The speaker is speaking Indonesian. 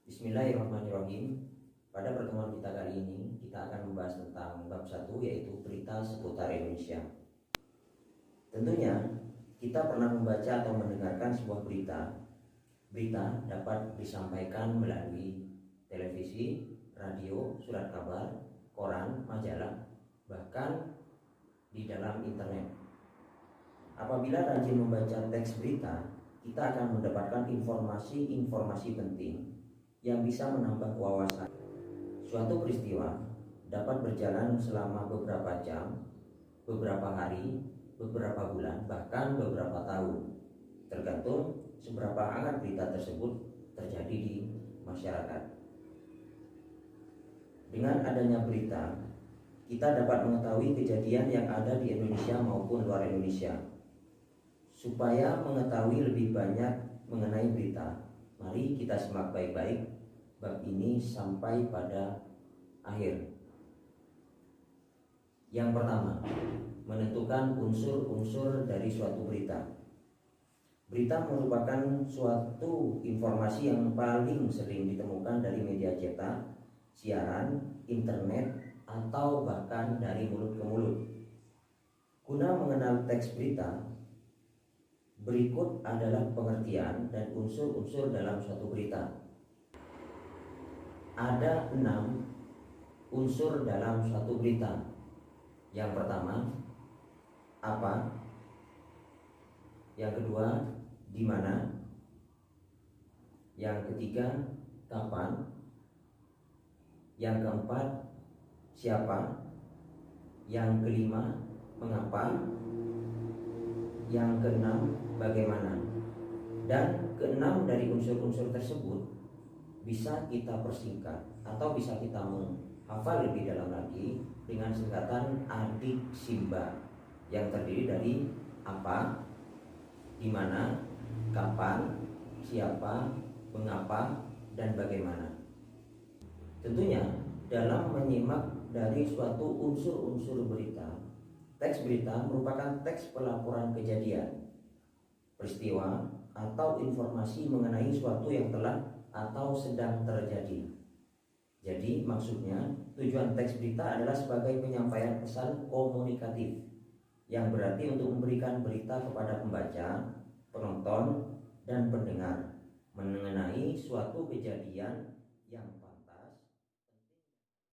Bismillahirrahmanirrahim. Pada pertemuan kita kali ini, kita akan membahas tentang bab 1, yaitu berita seputar Indonesia. Tentunya, kita pernah membaca atau mendengarkan sebuah berita. Berita dapat disampaikan melalui televisi, radio, surat kabar, koran, majalah, bahkan di dalam internet. Apabila rajin membaca teks berita, kita akan mendapatkan informasi-informasi penting yang bisa menambah wawasan. Suatu peristiwa dapat berjalan selama beberapa jam, beberapa hari, beberapa bulan, bahkan beberapa tahun, tergantung seberapa hangat berita tersebut terjadi di masyarakat. Dengan adanya berita, kita dapat mengetahui kejadian yang ada di Indonesia maupun luar Indonesia. Supaya mengetahui lebih banyak mengenai berita, mari kita simak baik-baik bab ini sampai pada akhir. Yang pertama, menentukan unsur-unsur dari suatu berita. Berita merupakan suatu informasi yang paling sering ditemukan dari media cetak, siaran, internet, atau bahkan dari mulut ke mulut. Guna mengenal teks berita, berikut adalah pengertian dan unsur-unsur dalam suatu berita. Ada 6 unsur dalam suatu berita. Yang pertama, apa? Yang kedua, di mana? Yang ketiga, kapan? Yang keempat, siapa? Yang kelima, mengapa? Yang keenam, bagaimana? Dan keenam dari unsur-unsur tersebut bisa kita persingkat atau bisa kita menghafal lebih dalam lagi dengan singkatan adik Simba, yang terdiri dari apa, di mana, kapan, siapa, mengapa, dan bagaimana. Tentunya dalam menyimak dari suatu unsur-unsur berita, teks berita merupakan teks pelaporan kejadian, peristiwa, atau informasi mengenai suatu yang telah atau sedang terjadi. Jadi maksudnya, tujuan teks berita adalah sebagai penyampaian pesan komunikatif, yang berarti untuk memberikan berita kepada pembaca, penonton, dan pendengar mengenai suatu kejadian yang